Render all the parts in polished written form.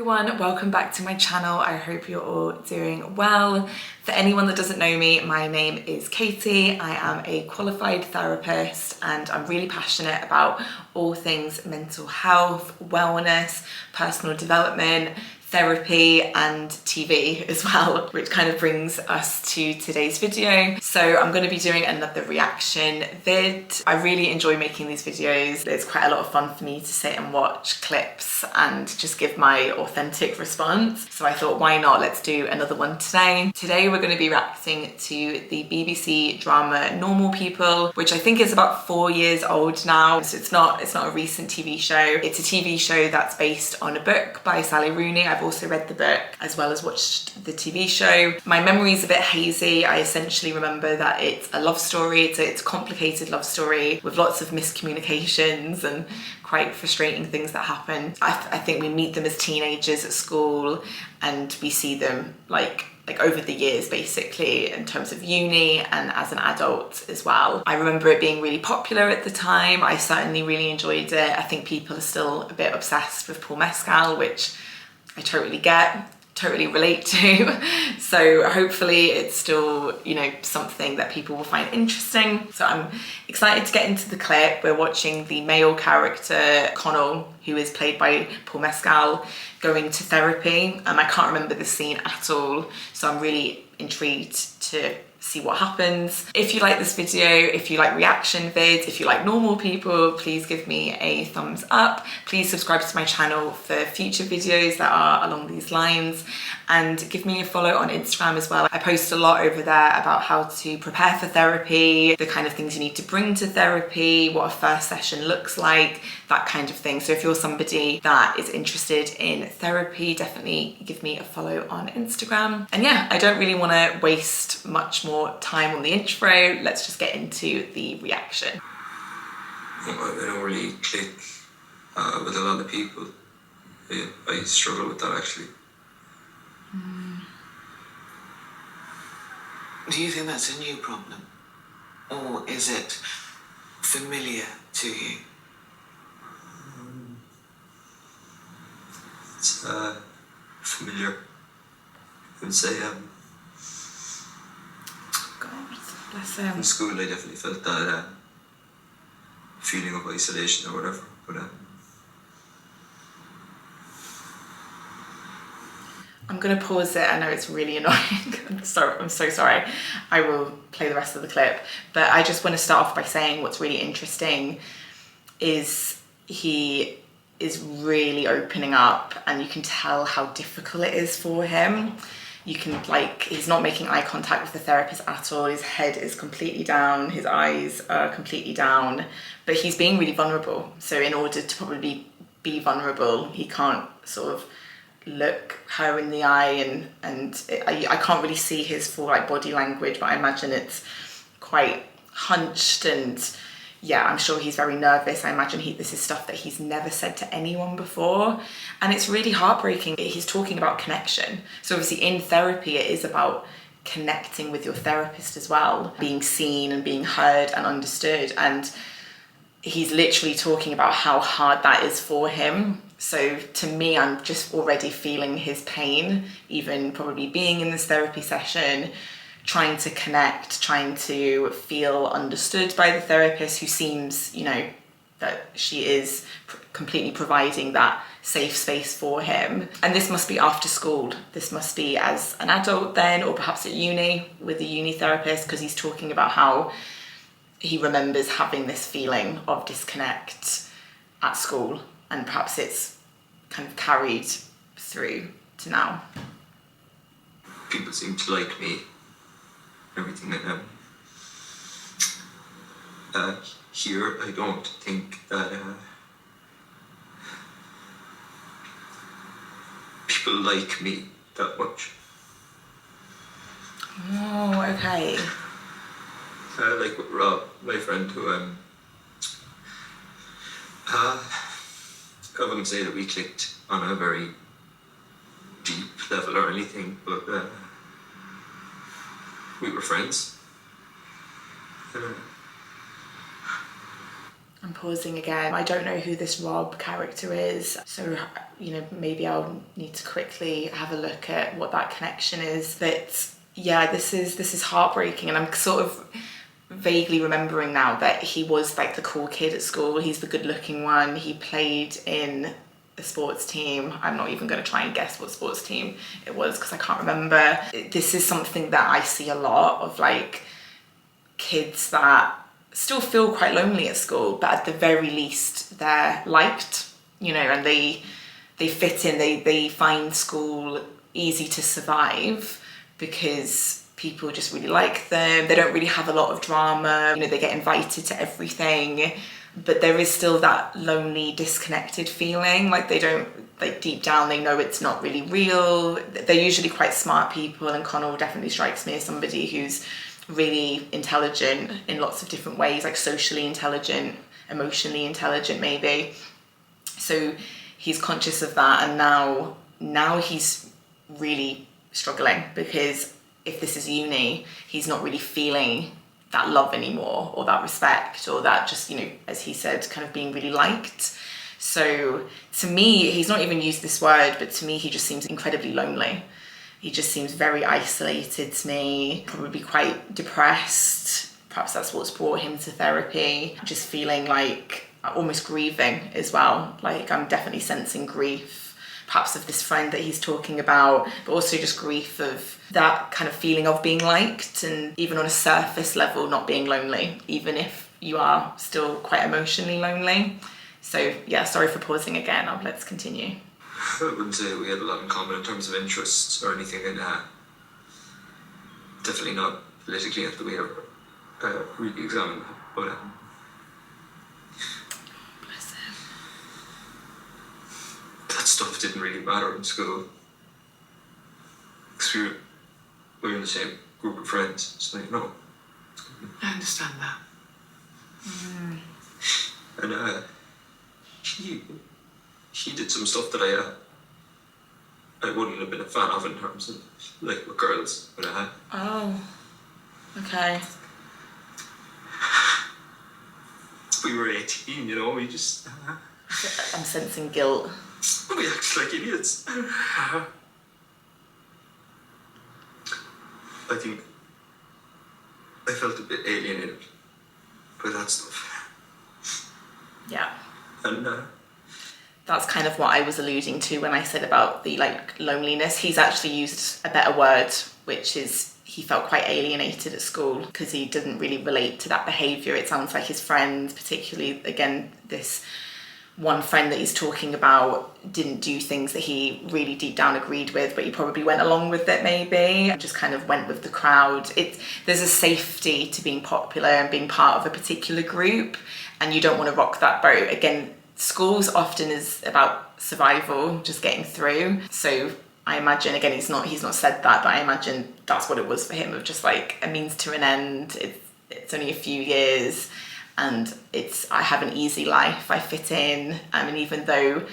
everyone, welcome back to my channel. I hope you're all doing well. For anyone that doesn't know me, my name is Katie. I am a qualified therapist and I'm really passionate about all things mental health, wellness, personal development, therapy and TV as well, which kind of brings us to today's video. So I'm going to be doing another reaction vid. I really enjoy making these videos. It's quite a lot of fun for me to sit and watch clips and just give my authentic response. So I thought, why not? Let's do another one today. Today we're going to be reacting to the BBC drama Normal People, which I think is about 4 years old now. So it's not a recent TV show. It's a TV show that's based on a book by Sally Rooney. I've also read the book as well as watched the TV show. My memory's a bit hazy. I essentially remember that it's a love story. It's a complicated love story with lots of miscommunications and quite frustrating things that happen. I think we meet them as teenagers at school and we see them like over the years basically in terms of uni and as an adult as well. I remember it being really popular at the time. I certainly really enjoyed it. I think people are still a bit obsessed with Paul Mescal, which I totally get, totally relate to. So hopefully it's still, you know, something that people will find interesting. So I'm excited to get into the clip. We're watching the male character, Connell, who is played by Paul Mescal, going to therapy. I can't remember the scene at all. So I'm really intrigued to see what happens. If you like this video, if you like reaction vids, if you like Normal People, please give me a thumbs up. Please subscribe to my channel for future videos that are along these lines, and give me a follow on Instagram as well. I post a lot over there about how to prepare for therapy, the kind of things you need to bring to therapy, what a first session looks like, that kind of thing. So if you're somebody that is interested in therapy, definitely give me a follow on Instagram. And yeah, I don't really want to waste much more time on the intro. Let's just get into the reaction. I don't really click with a lot of people. I struggle with that actually. Do you think that's a new problem? Or is it familiar to you? It's familiar. I would say God bless him. in school I definitely felt that feeling of isolation or whatever. But I'm gonna pause it. I know it's really annoying. I'm so sorry. I will play the rest of the clip. But I just want to start off by saying what's really interesting is he is really opening up and you can tell how difficult it is for him. You can, like, he's not making eye contact with the therapist at all. His head is completely down. His eyes are completely down, but he's being really vulnerable. So in order to probably be vulnerable, he can't sort of look her in the eye I can't really see his full like body language, but I imagine it's quite hunched and yeah, I'm sure he's very nervous. I imagine this is stuff that he's never said to anyone before, and it's really heartbreaking. He's talking about connection. So obviously in therapy it is about connecting with your therapist as well, being seen and being heard and understood, and he's literally talking about how hard that is for him. So to me, I'm just already feeling his pain, even probably being in this therapy session, trying to connect, trying to feel understood by the therapist, who seems, you know, that she is completely providing that safe space for him. And this must be after school. This must be as an adult then, or perhaps at uni with a uni therapist, because he's talking about how he remembers having this feeling of disconnect at school, and perhaps it's kind of carried through to now. people seem to like me, everything like that. Here, I don't think that people like me that much. Oh, okay. Like with Rob, my friend, who I wouldn't say that we clicked on a very deep level or anything, but we were friends. I'm pausing again. I don't know who this Rob character is, so maybe I'll need to quickly have a look at what that connection is. But yeah, this is heartbreaking, and I'm sort of vaguely remembering now that he was like the cool kid at school. He's the good-looking one. He played in a sports team. I'm not even going to try and guess what sports team it was because I can't remember. This is something that I see a lot of, like kids that still feel quite lonely at school, but at the very least they're liked, and they fit in, they find school easy to survive because people just really like them. They don't really have a lot of drama, they get invited to everything, but there is still that lonely, disconnected feeling, like they don't, like deep down they know it's not really real. They're usually quite smart people, and Connell definitely strikes me as somebody who's really intelligent in lots of different ways, like socially intelligent, emotionally intelligent maybe. So he's conscious of that, and now he's really struggling because if this is uni, he's not really feeling that love anymore, or that respect, or that just, as he said, kind of being really liked. So to me, he's not even used this word, but to me he just seems incredibly lonely. He just seems very isolated to me, probably quite depressed. Perhaps that's what's brought him to therapy. Just feeling like almost grieving as well. Like I'm definitely sensing grief, perhaps of this friend that he's talking about, but also just grief of that kind of feeling of being liked, and even on a surface level, not being lonely, even if you are still quite emotionally lonely. So yeah, sorry for pausing again. Let's continue. I wouldn't say we had a lot in common in terms of interests or anything, and definitely not politically after we ever really examined that. But Bless him. that stuff didn't really matter in school. Because we were in the same group of friends, so I understand that. And he did some stuff that I wouldn't have been a fan of in terms of like with girls, but Oh, okay. we were 18, we just I'm sensing guilt. we acted like idiots. I think I felt a bit alienated by that stuff. Yeah. And That's kind of what I was alluding to when I said about the loneliness. He's actually used a better word, which is he felt quite alienated at school because he didn't really relate to that behaviour. It sounds like his friends, particularly, again, this one friend that he's talking about, didn't do things that he really deep down agreed with, but he probably went along with it maybe, just kind of went with the crowd. There's a safety to being popular and being part of a particular group, and you don't want to rock that boat. Again, schools often is about survival, just getting through. So I imagine, again, he's not said that, but I imagine that's what it was for him, of just like a means to an end. It's only a few years, and I have an easy life, I fit in. I mean, even though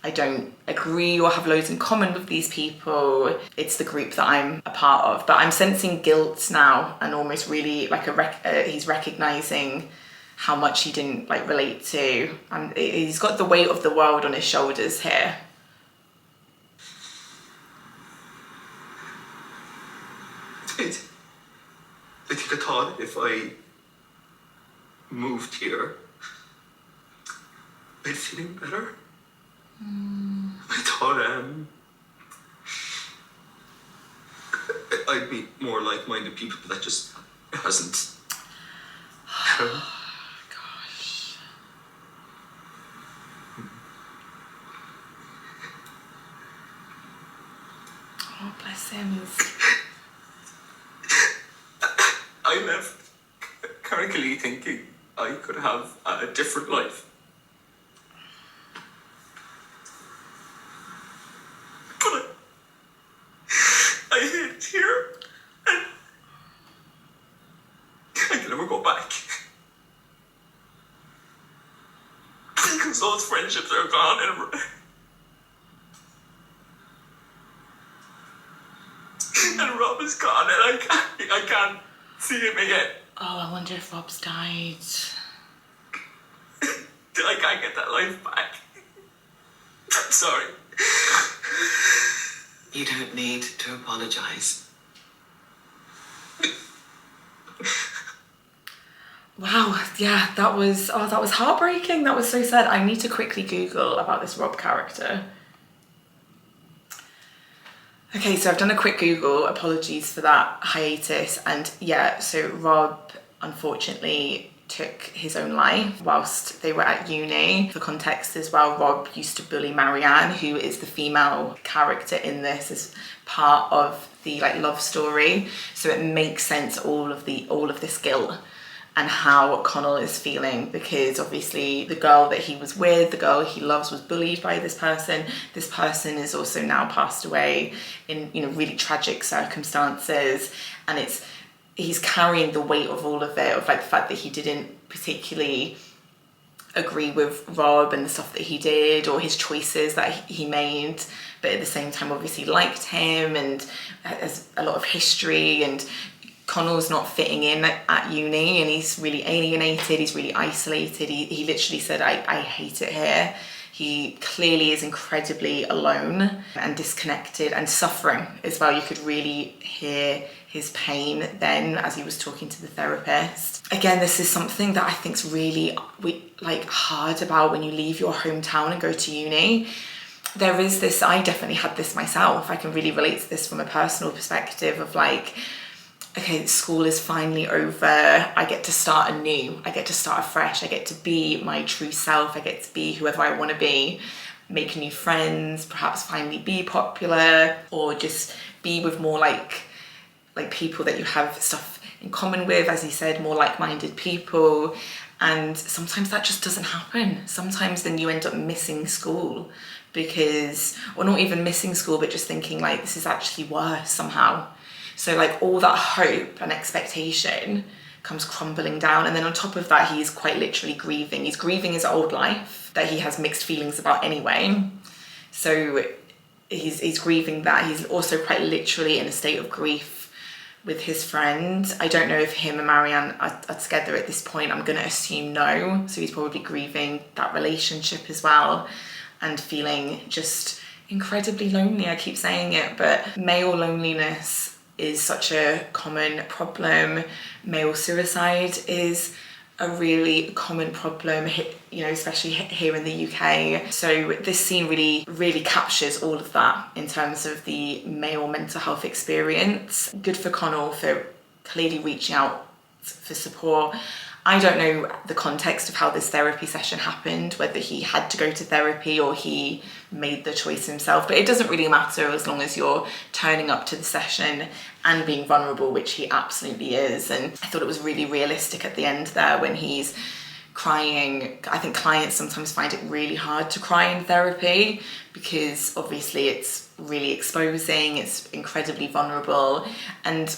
I don't agree or have loads in common with these people, it's the group that I'm a part of. But I'm sensing guilt now, and almost really like he's recognising how much he didn't relate to. He's got the weight of the world on his shoulders here. I think I thought if I moved here, I'd feeling better. I thought I'd meet more like-minded people, but that just hasn't. Gosh. Oh, bless him. I left currently thinking I could have a different life. But I hid here, and I can never go back. Because those friendships are gone, and Rob is gone, and I can't see him again. Oh, I wonder if Rob's died. I can't get that life back. I'm sorry. You don't need to apologise. Wow, yeah, that was heartbreaking. That was so sad. I need to quickly Google about this Rob character. Okay, so I've done a quick Google, apologies for that hiatus, and yeah, so Rob unfortunately took his own life whilst they were at uni. For context as well, Rob used to bully Marianne, who is the female character in this, as part of the like love story. So it makes sense all of this guilt and how Connell is feeling, because obviously the girl that he was with, the girl he loves, was bullied by this person. This person is also now passed away in, you know, really tragic circumstances, and he's carrying the weight of all of it, of like the fact that he didn't particularly agree with Rob and the stuff that he did or his choices that he made, but at the same time obviously liked him and has a lot of history, and Connell's not fitting in at uni and he's really alienated, he's really isolated. He literally said, I hate it here. He clearly is incredibly alone and disconnected and suffering as well. You could really hear his pain then as he was talking to the therapist. Again, this is something that I think is really hard about when you leave your hometown and go to uni. There is this, I definitely had this myself. I can really relate to this from a personal perspective of like, okay, school is finally over. I get to start anew. I get to start afresh. I get to be my true self. I get to be whoever I want to be, make new friends, perhaps finally be popular, or just be with more like people that you have stuff in common with, as he said, more like-minded people. And sometimes that just doesn't happen. Sometimes then you end up missing school because, or not even missing school, but just thinking like, this is actually worse somehow. So like all that hope and expectation comes crumbling down. And then on top of that, he's quite literally grieving. He's grieving his old life that he has mixed feelings about anyway. So he's grieving that. He's also quite literally in a state of grief with his friend. I don't know if him and Marianne are together at this point. I'm gonna assume no. So he's probably grieving that relationship as well and feeling just incredibly lonely. I keep saying it, but male loneliness is such a common problem. Male suicide is a really common problem, you know, especially here in the UK. So this scene really, really captures all of that in terms of the male mental health experience. Good for Connell for clearly reaching out for support. I don't know the context of how this therapy session happened, whether he had to go to therapy or he made the choice himself, but it doesn't really matter as long as you're turning up to the session and being vulnerable, which he absolutely is. And I thought it was really realistic at the end there when he's crying. I think clients sometimes find it really hard to cry in therapy because obviously it's really exposing, it's incredibly vulnerable. And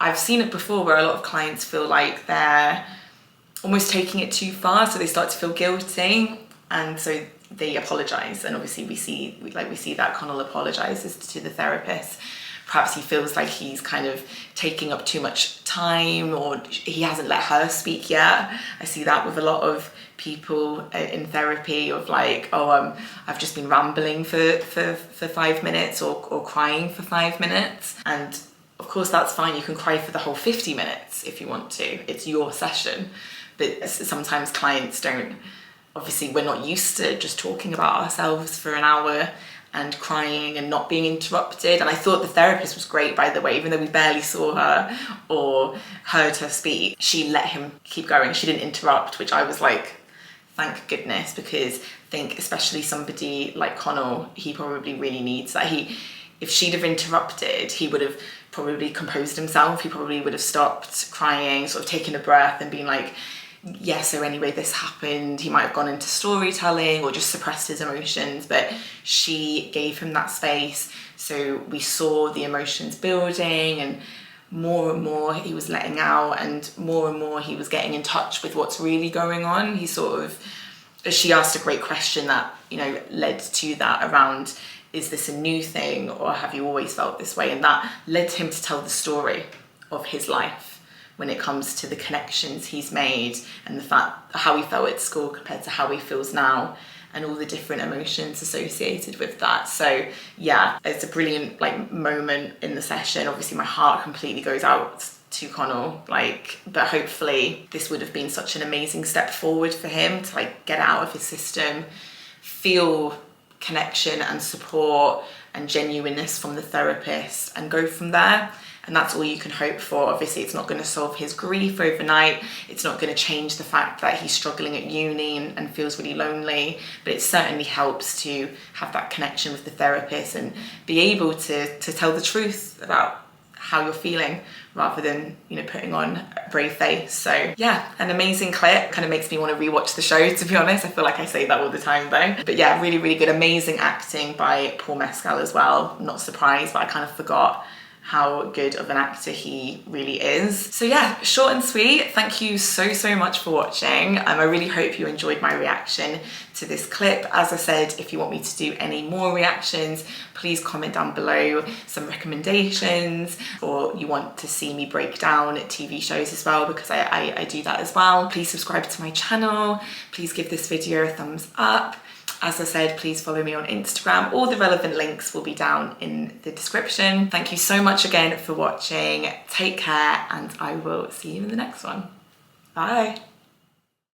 I've seen it before where a lot of clients feel like they're almost taking it too far, so they start to feel guilty, and so they apologise. And obviously we see that Connell apologises to the therapist. Perhaps he feels like he's kind of taking up too much time, or he hasn't let her speak yet. I see that with a lot of people in therapy of like, oh, I've just been rambling for 5 minutes or crying for 5 minutes. And of course that's fine, you can cry for the whole 50 minutes if you want to, it's your session. But sometimes clients don't, obviously we're not used to just talking about ourselves for an hour and crying and not being interrupted. And I thought the therapist was great, by the way, even though we barely saw her or heard her speak, she let him keep going. She didn't interrupt, which I was like, thank goodness, because I think especially somebody like Connell, he probably really needs that. If she'd have interrupted, he would have probably composed himself. He probably would have stopped crying, sort of taken a breath and been like, yeah, so anyway, this happened. He might have gone into storytelling or just suppressed his emotions, but she gave him that space. So we saw the emotions building, and more he was letting out, and more he was getting in touch with what's really going on. He sort of, she asked a great question that, you know, led to that around, is this a new thing or have you always felt this way? And that led him to tell the story of his life, when it comes to the connections he's made and the fact how he felt at school compared to how he feels now, and all the different emotions associated with that. So yeah, it's a brilliant like moment in the session. Obviously my heart completely goes out to Connell, but hopefully this would have been such an amazing step forward for him to like get out of his system, feel connection and support and genuineness from the therapist, and go from there. And that's all you can hope for. Obviously it's not going to solve his grief overnight, it's not going to change the fact that he's struggling at uni and feels really lonely, but it certainly helps to have that connection with the therapist and be able to tell the truth about how you're feeling, rather than, you know, putting on a brave face. So yeah, an amazing clip. Kind of makes me want to rewatch the show, to be honest. I feel like I say that all the time though. But yeah, really, really good. Amazing acting by Paul Mescal as well. Not surprised, but I kind of forgot how good of an actor he really is. So yeah, short and sweet. Thank you so much for watching. I really hope you enjoyed my reaction to this clip. As I said, if you want me to do any more reactions, please comment down below some recommendations, or you want to see me break down TV shows as well, because I do that as well. Please subscribe to my channel. Please give this video a thumbs up. As I said, please follow me on Instagram. All the relevant links will be down in the description. Thank you so much again for watching. Take care, and I will see you in the next one. Bye.